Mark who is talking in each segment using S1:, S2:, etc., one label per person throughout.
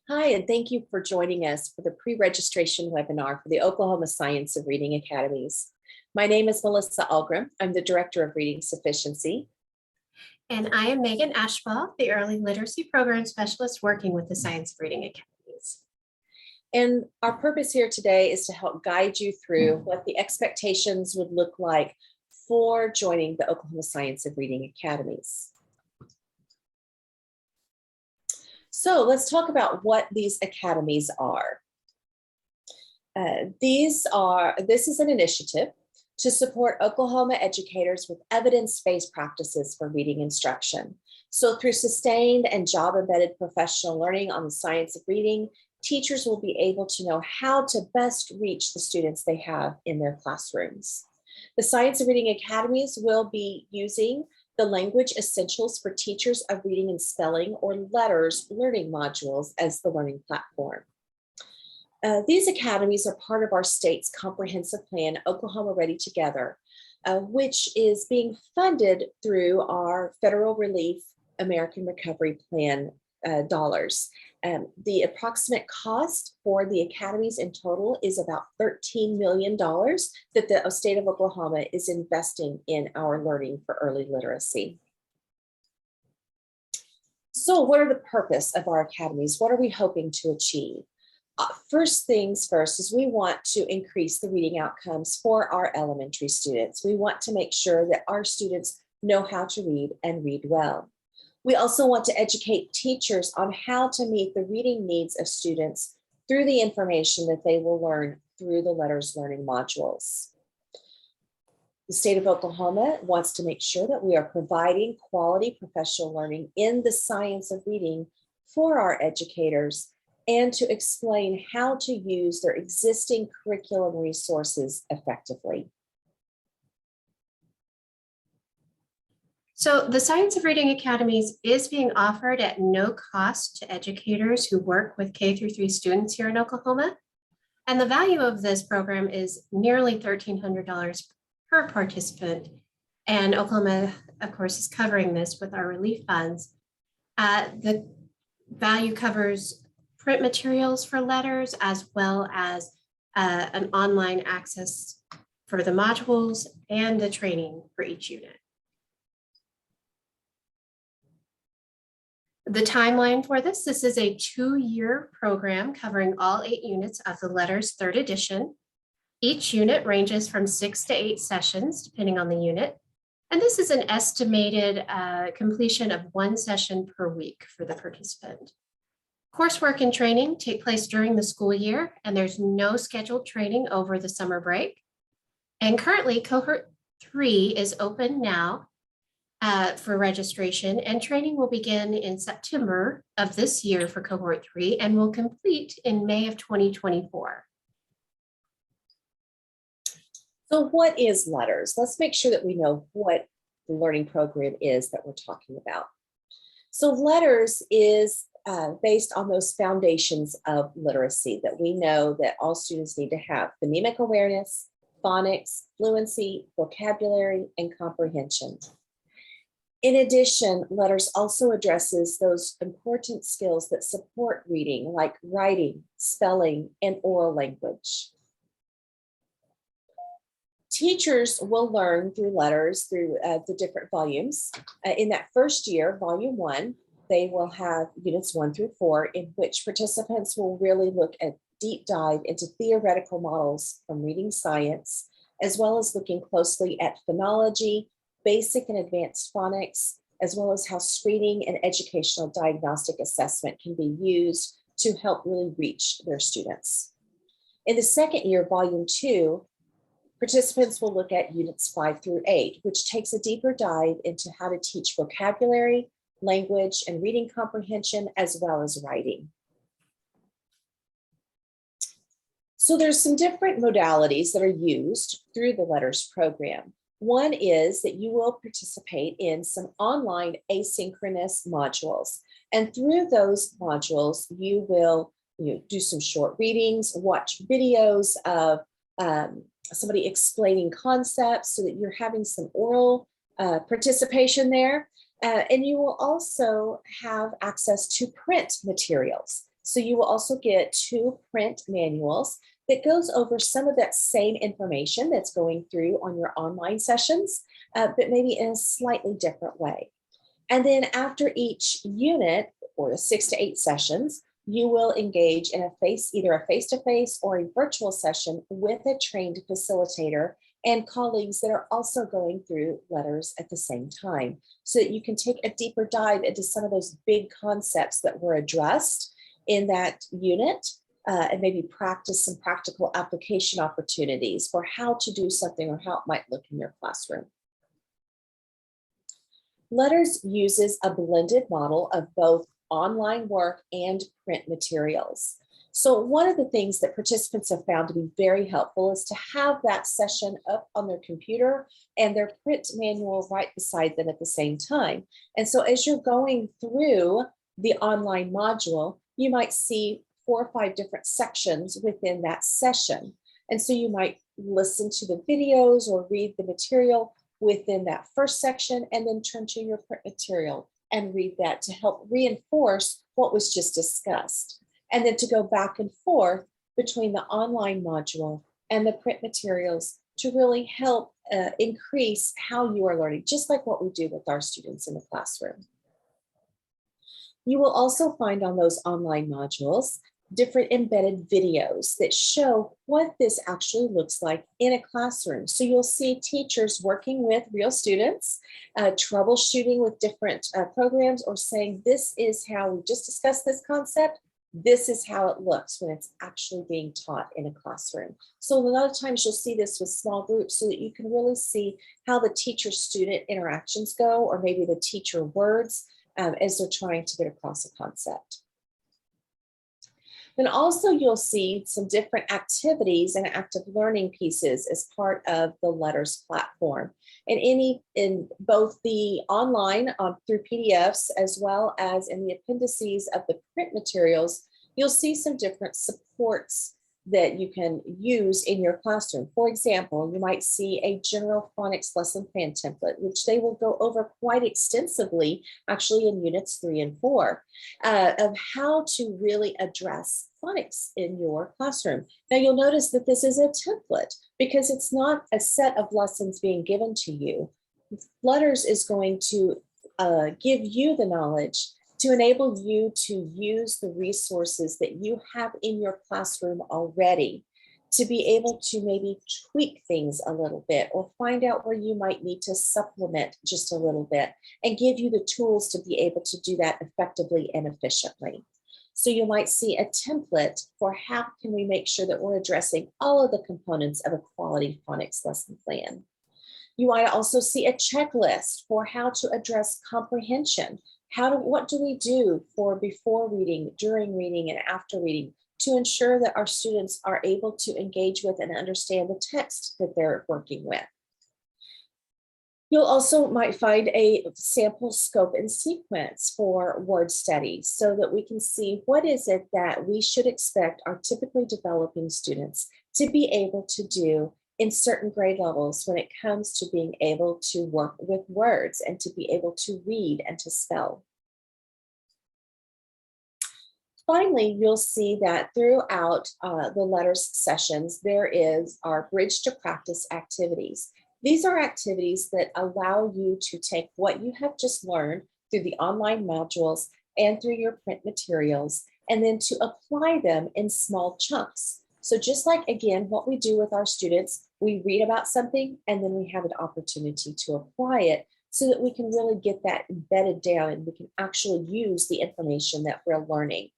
S1: Hi, and thank you for joining us for the pre-registration webinar for the Oklahoma Science of Reading Academies. My name is Melissa Algrim. I'm the Director of Reading Sufficiency.
S2: And I am Megan Ashball, the Early Literacy Program Specialist working with the Science of Reading Academies.
S1: And our purpose here today is to help guide you through what the expectations would look like for joining the Oklahoma Science of Reading Academies. So let's talk about what these academies are. This is an initiative to support Oklahoma educators with evidence-based practices for reading instruction. So through sustained and job-embedded professional learning on the science of reading, teachers will be able to know how to best reach the students they have in their classrooms. The Science of Reading Academies will be using the Language Essentials for Teachers of Reading and Spelling, or LETRS, learning modules as the learning platform. These academies are part of our state's comprehensive plan, Oklahoma Ready Together, which is being funded through our Federal Relief American Recovery Plan dollars. The approximate cost for the academies in total is about $13 million that the state of Oklahoma is investing in our learning for early literacy. So what are the purpose of our academies? What are we hoping to achieve? First things first is we want to increase the reading outcomes for our elementary students. We want to make sure that our students know how to read and read well. We also want to educate teachers on how to meet the reading needs of students through the information that they will learn through the LETRS learning modules. The state of Oklahoma wants to make sure that we are providing quality professional learning in the science of reading for our educators and to explain how to use their existing curriculum resources effectively.
S2: So the Science of Reading Academies is being offered at no cost to educators who work with K through 3 students here in Oklahoma. And the value of this program is nearly $1,300 per participant. And Oklahoma, of course, is covering this with our relief funds. The value covers print materials for LETRS, as well as an online access for the modules and the training for each unit. The timeline for this is a 2-year program covering all 8 units of the LETRS 3rd edition. Each unit ranges from 6 to 8 sessions, depending on the unit. And this is an estimated completion of 1 session per week for the participant. Coursework and training take place during the school year, and there's no scheduled training over the summer break. And currently, cohort 3 is open now for registration, and training will begin in September of this year for cohort 3 and will complete in May of 2024.
S1: So what is LETRS? Let's make sure that we know what the learning program is that we're talking about. So LETRS is based on those foundations of literacy that we know that all students need to have: phonemic awareness, phonics, fluency, vocabulary, and comprehension. In addition, LETRS also addresses those important skills that support reading, like writing, spelling, and oral language. Teachers will learn through LETRS through the different volumes. In that first year, volume 1, they will have units 1 through 4, in which participants will really look at deep dive into theoretical models from reading science, as well as looking closely at phonology, basic and advanced phonics, as well as how screening and educational diagnostic assessment can be used to help really reach their students. In the second year, volume 2, participants will look at units 5 through 8, which takes a deeper dive into how to teach vocabulary, language, and reading comprehension, as well as writing. So there's some different modalities that are used through the LETRS program. One is that you will participate in some online asynchronous modules. And through those modules, you will do some short readings, watch videos of somebody explaining concepts so that you're having some oral participation there. And you will also have access to print materials. So you will also get 2 print manuals that goes over some of that same information that's going through on your online sessions, but maybe in a slightly different way. And then after each unit, or the 6 to 8 sessions, you will engage in either a face-to-face or a virtual session with a trained facilitator and colleagues that are also going through letters at the same time, so that you can take a deeper dive into some of those big concepts that were addressed in that unit, and maybe practice some practical application opportunities for how to do something or how it might look in your classroom. Letters uses a blended model of both online work and print materials. So one of the things that participants have found to be very helpful is to have that session up on their computer and their print manual right beside them at the same time. And so as you're going through the online module, you might see 4 or 5 different sections within that session. And so you might listen to the videos or read the material within that first section, and then turn to your print material and read that to help reinforce what was just discussed. And then to go back and forth between the online module and the print materials to really help increase how you are learning, just like what we do with our students in the classroom. You will also find on those online modules different embedded videos that show what this actually looks like in a classroom. So you'll see teachers working with real students, troubleshooting with different programs, or saying, this is how we just discussed this concept. This is how it looks when it's actually being taught in a classroom. So a lot of times you'll see this with small groups so that you can really see how the teacher-student interactions go, or maybe the teacher words as they're trying to get across a concept. Then also you'll see some different activities and active learning pieces as part of the Letters platform. And in both the online through PDFs, as well as in the appendices of the print materials, you'll see some different supports that you can use in your classroom. For example, you might see a general phonics lesson plan template, which they will go over quite extensively, actually in units 3 and 4, of how to really address phonics in your classroom. Now you'll notice that this is a template because it's not a set of lessons being given to you. Letters is going to give you the knowledge to enable you to use the resources that you have in your classroom already, to be able to maybe tweak things a little bit or find out where you might need to supplement just a little bit, and give you the tools to be able to do that effectively and efficiently. So you might see a template for how can we make sure that we're addressing all of the components of a quality phonics lesson plan. You might also see a checklist for how to address comprehension. What do we do for before reading, during reading, and after reading to ensure that our students are able to engage with and understand the text that they're working with? You'll also might find a sample scope and sequence for word studies so that we can see what is it that we should expect our typically developing students to be able to do in certain grade levels when it comes to being able to work with words and to be able to read and to spell. Finally, you'll see that throughout the Letters sessions, there is our Bridge to Practice activities. These are activities that allow you to take what you have just learned through the online modules and through your print materials, and then to apply them in small chunks. So just like, again, what we do with our students, we read about something and then we have an opportunity to apply it so that we can really get that embedded down and we can actually use the information that we're learning.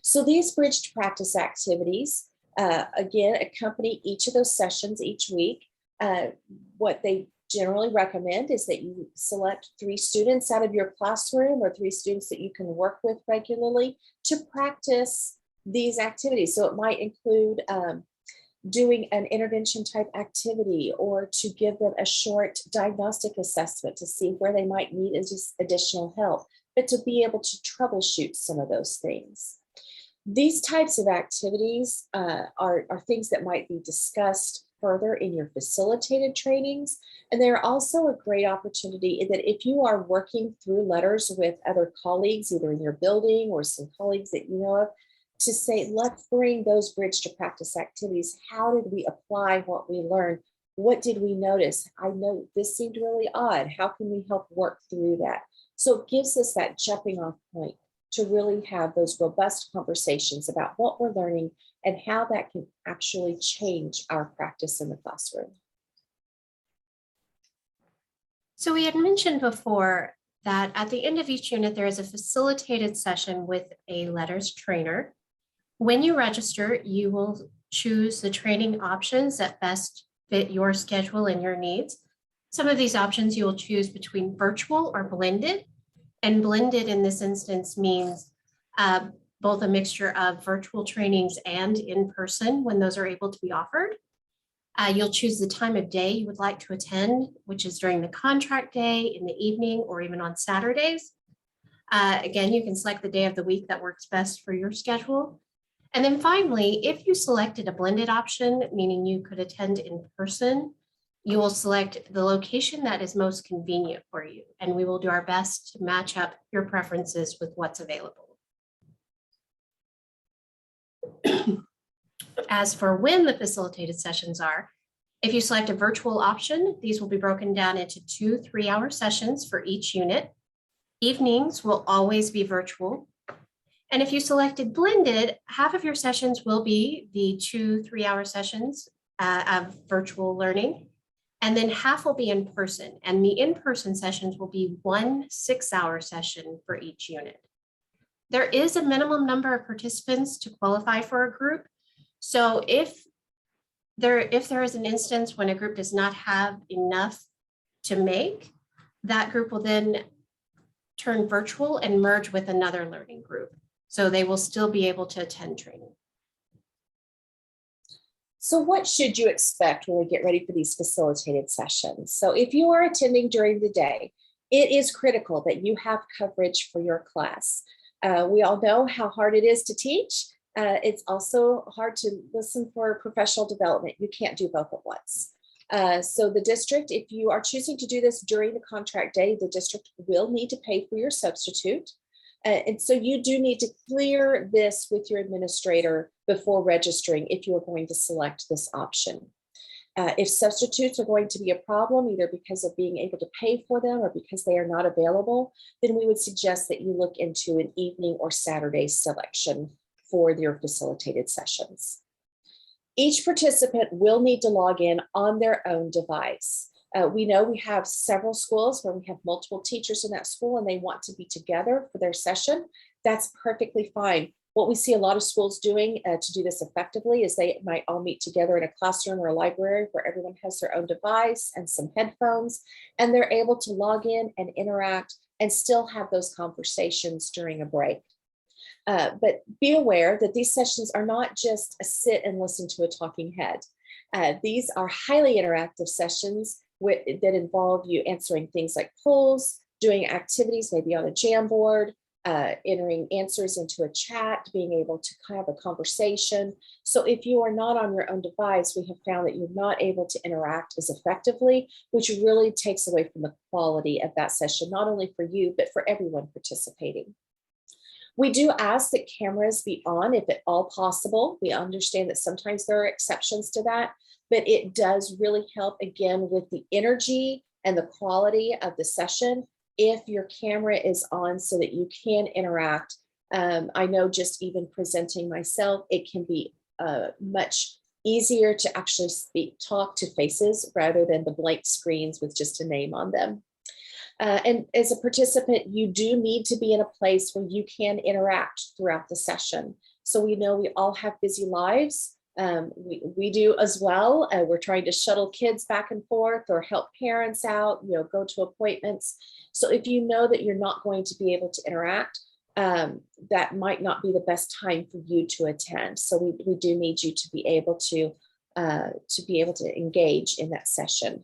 S1: So these Bridge to Practice activities, again, accompany each of those sessions each week. What they generally recommend is that you select 3 students out of your classroom or 3 students that you can work with regularly to practice these activities. So it might include doing an intervention type activity, or to give them a short diagnostic assessment to see where they might need additional help, but to be able to troubleshoot some of those things. These types of activities are things that might be discussed further in your facilitated trainings. And they're also a great opportunity that if you are working through letters with other colleagues, either in your building or some colleagues that you know of, to say, let's bring those bridge to practice activities. How did we apply what we learned? What did we notice? I know this seemed really odd. How can we help work through that? So it gives us that jumping off point to really have those robust conversations about what we're learning and how that can actually change our practice in the classroom.
S2: So we had mentioned before that at the end of each unit, there is a facilitated session with a LETRS trainer. When you register, you will choose the training options that best fit your schedule and your needs. Some of these options you will choose between virtual or blended. And blended in this instance means both a mixture of virtual trainings and in person when those are able to be offered. You'll choose the time of day you would like to attend, which is during the contract day, in the evening, or even on Saturdays. Again, you can select the day of the week that works best for your schedule. And then finally, if you selected a blended option, meaning you could attend in person, you will select the location that is most convenient for you, and we will do our best to match up your preferences with what's available. As for when the facilitated sessions are, if you select a virtual option, these will be broken down into 2 3-hour sessions for each unit. Evenings will always be virtual. And if you selected blended, half of your sessions will be the 2 3-hour sessions of virtual learning, and then half will be in person. And the in-person sessions will be 1 6-hour session for each unit. There is a minimum number of participants to qualify for a group. So if there is an instance when a group does not have enough to make, that group will then turn virtual and merge with another learning group. So they will still be able to attend training.
S1: So what should you expect when we get ready for these facilitated sessions? So if you are attending during the day, it is critical that you have coverage for your class. We all know how hard it is to teach. It's also hard to listen for professional development. You can't do both at once. So the district, if you are choosing to do this during the contract day, the district will need to pay for your substitute. And so you do need to clear this with your administrator before registering if you are going to select this option. If substitutes are going to be a problem, either because of being able to pay for them or because they are not available, then we would suggest that you look into an evening or Saturday selection for your facilitated sessions. Each participant will need to log in on their own device. We know we have several schools where we have multiple teachers in that school and they want to be together for their session. That's perfectly fine. What we see a lot of schools doing to do this effectively is they might all meet together in a classroom or a library where everyone has their own device and some headphones, and they're able to log in and interact and still have those conversations during a break. But be aware that these sessions are not just a sit and listen to a talking head. These are highly interactive sessions that involve you answering things like polls, doing activities maybe on a Jamboard, entering answers into a chat, being able to have a conversation. So if you are not on your own device, we have found that you're not able to interact as effectively, which really takes away from the quality of that session, not only for you, but for everyone participating. We do ask that cameras be on if at all possible. We understand that sometimes there are exceptions to that, but it does really help, again, with the energy and the quality of the session if your camera is on so that you can interact. I know just even presenting myself, it can be much easier to actually talk to faces rather than the blank screens with just a name on them. And as a participant, you do need to be in a place where you can interact throughout the session. So we know we all have busy lives. We do as well. We're trying to shuttle kids back and forth or help parents out, go to appointments. So if you know that you're not going to be able to interact, that might not be the best time for you to attend. So we do need you to be able to engage in that session.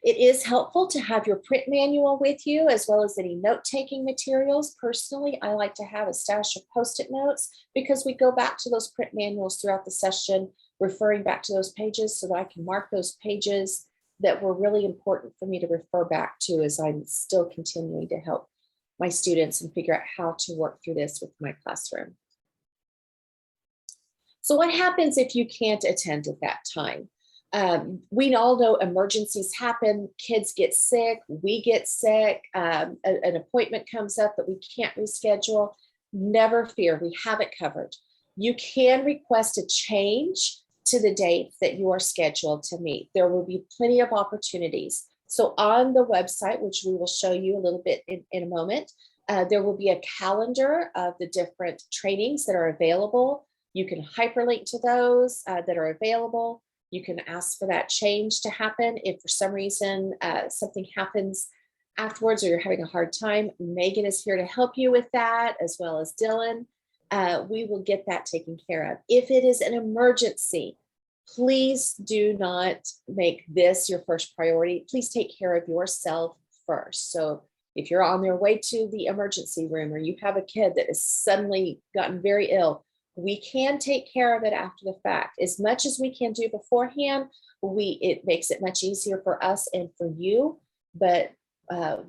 S1: It is helpful to have your print manual with you as well as any note-taking materials. Personally, I like to have a stash of Post-it notes because we go back to those print manuals throughout the session, referring back to those pages so that I can mark those pages that were really important for me to refer back to as I'm still continuing to help my students and figure out how to work through this with my classroom. So what happens if you can't attend at that time? We all know emergencies happen, kids get sick, we get sick, an appointment comes up that we can't reschedule. Never fear, we have it covered. You can request a change to the date that you are scheduled to meet. There will be plenty of opportunities. So on the website, which we will show you a little bit in a moment, there will be a calendar of the different trainings that are available. You can hyperlink to those that are available. You can ask for that change to happen. If for some reason something happens afterwards or you're having a hard time, Megan is here to help you with that, as well as Dylan. We will get that taken care of. If it is an emergency, please do not make this your first priority. Please take care of yourself first. So if you're on their way to the emergency room or you have a kid that has suddenly gotten very ill, we can take care of it after the fact. As much as we can do beforehand, it makes it much easier for us and for you. But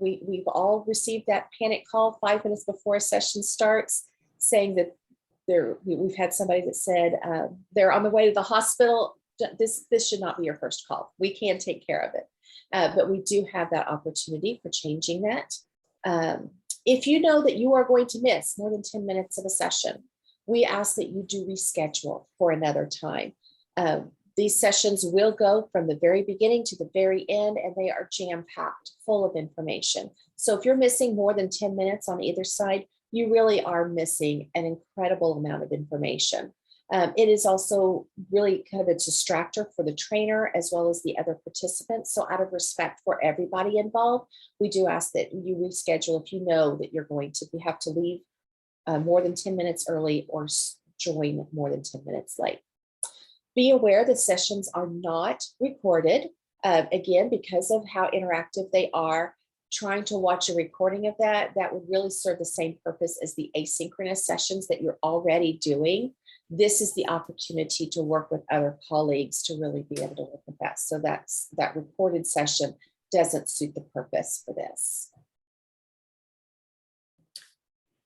S1: we've all received that panic call 5 minutes before a session starts, saying that we've had somebody that said they're on the way to the hospital. This should not be your first call. We can take care of it, but we do have that opportunity for changing that. If you know that you are going to miss more than 10 minutes of a session, we ask that you do reschedule for another time. These sessions will go from the very beginning to the very end, and they are jam-packed, full of information. So if you're missing more than 10 minutes on either side, you really are missing an incredible amount of information. It is also really kind of a distractor for the trainer as well as the other participants. So out of respect for everybody involved, we do ask that you reschedule if you know that you're going to have to leave more than 10 minutes early or join more than 10 minutes late. Be aware that sessions are not recorded. Again, because of how interactive they are, trying to watch a recording of that would really serve the same purpose as the asynchronous sessions that you're already doing. This is the opportunity to work with other colleagues to really be able to work with that. So that recorded session doesn't suit the purpose for this.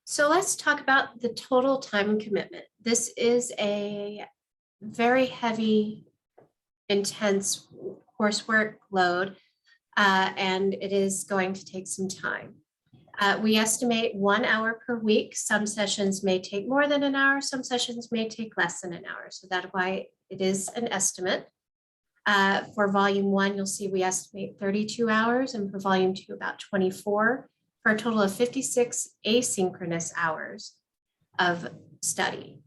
S2: So let's talk about the total time commitment. This is a very heavy, intense coursework load, and it is going to take some time. We estimate 1 hour per week. Some sessions may take more than an hour. Some sessions may take less than an hour. So that's why it is an estimate. For volume 1, you'll see we estimate 32 hours, and for volume 2, about 24, for a total of 56 asynchronous hours of study.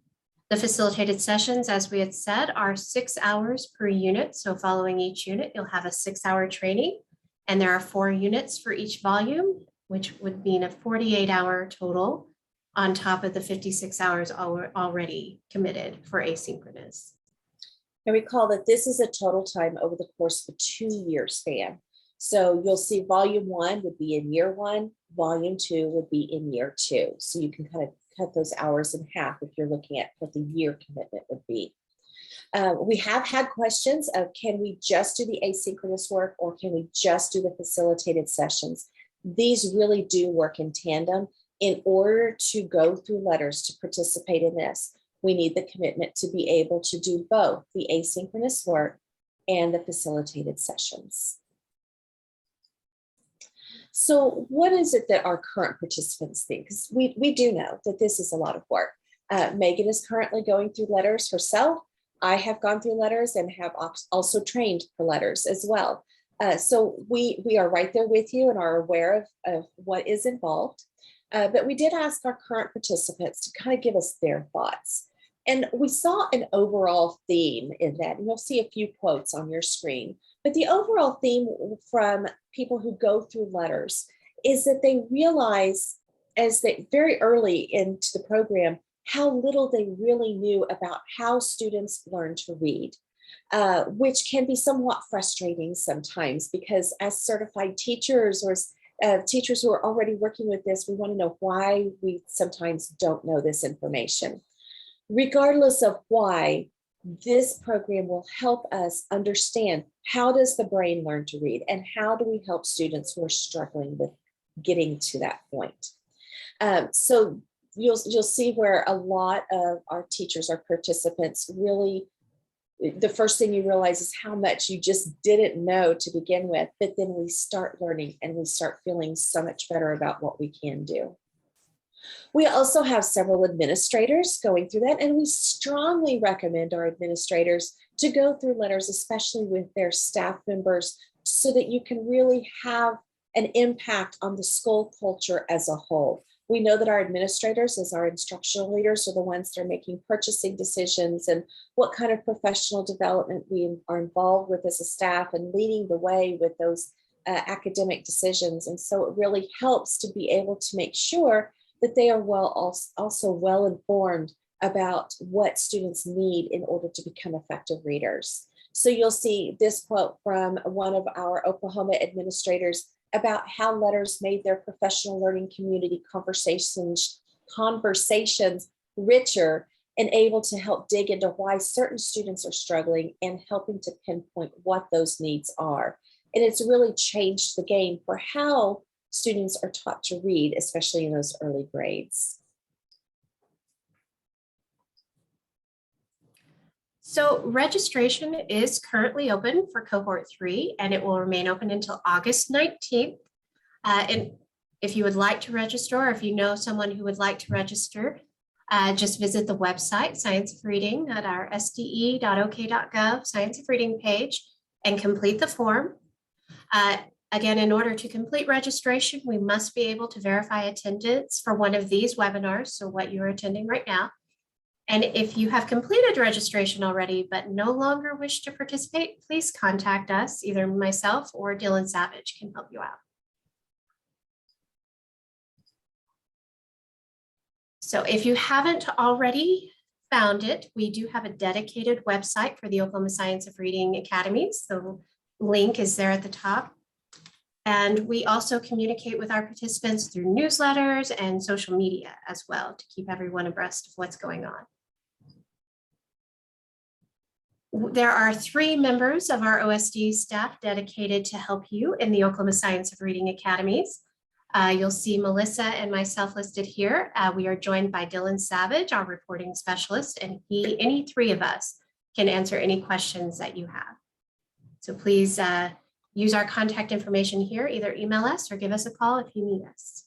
S2: The facilitated sessions, as we had said, are 6 hours per unit. So following each unit, you'll have a 6-hour training, and there are 4 units for each volume, which would mean a 48-hour total on top of the 56 hours already committed for asynchronous.
S1: And recall that this is a total time over the course of a 2-year span. So you'll see volume 1 would be in year 1, volume 2 would be in year 2. So you can kind of cut those hours in half if you're looking at what the year commitment would be. We have had questions of, can we just do the asynchronous work or can we just do the facilitated sessions? These really do work in tandem. In order to go through letters to participate in this, we need the commitment to be able to do both the asynchronous work and the facilitated sessions. So what is it that our current participants think? Because we do know that this is a lot of work. Megan is currently going through letters herself. I have gone through letters and have also trained for letters as well. So we are right there with you and are aware of what is involved. But we did ask our current participants to kind of give us their thoughts. And we saw an overall theme in that, and you'll see a few quotes on your screen. But the overall theme from people who go through letters is that they realize, as they very early into the program, how little they really knew about how students learn to read, which can be somewhat frustrating sometimes, because as certified teachers or teachers who are already working with this, we want to know why we sometimes don't know this information. Regardless of why, this program will help us understand how does the brain learn to read and how do we help students who are struggling with getting to that point. So you'll see where a lot of our teachers, our participants, really, the first thing you realize is how much you just didn't know to begin with, but then we start learning and we start feeling so much better about what we can do. We also have several administrators going through that, and we strongly recommend our administrators to go through letters, especially with their staff members, so that you can really have an impact on the school culture as a whole. We know that our administrators, as our instructional leaders, are the ones that are making purchasing decisions and what kind of professional development we are involved with as a staff and leading the way with those academic decisions. And so it really helps to be able to make sure that they are also well informed about what students need in order to become effective readers. So you'll see this quote from one of our Oklahoma administrators about how letters made their professional learning community conversations richer and able to help dig into why certain students are struggling and helping to pinpoint what those needs are. And it's really changed the game for how students are taught to read, especially in those early grades.
S2: So registration is currently open for cohort 3, and it will remain open until August 19th. And if you would like to register, or if you know someone who would like to register, just visit the website, Science of Reading, at our sde.ok.gov Science of Reading page and complete the form. Again, in order to complete registration, we must be able to verify attendance for one of these webinars, so what you're attending right now. And if you have completed registration already, but no longer wish to participate, please contact us. Either myself or Dylan Savage can help you out. So if you haven't already found it, we do have a dedicated website for the Oklahoma Science of Reading Academies. The link is there at the top. And we also communicate with our participants through newsletters and social media as well to keep everyone abreast of what's going on. There are 3 members of our OSD staff dedicated to help you in the Oklahoma Science of Reading Academies. You'll see Melissa and myself listed here. We are joined by Dylan Savage, our reporting specialist, and any 3 of us can answer any questions that you have. So please use our contact information here, either email us or give us a call if you need us.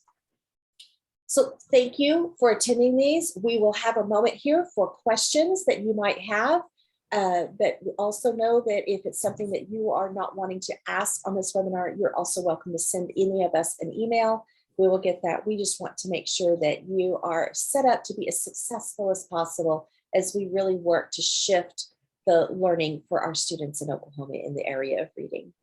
S1: So thank you for attending these. We will have a moment here for questions that you might have. But also know that if it's something that you are not wanting to ask on this webinar, you're also welcome to send any of us an email. We will get that. We just want to make sure that you are set up to be as successful as possible as we really work to shift the learning for our students in Oklahoma in the area of reading.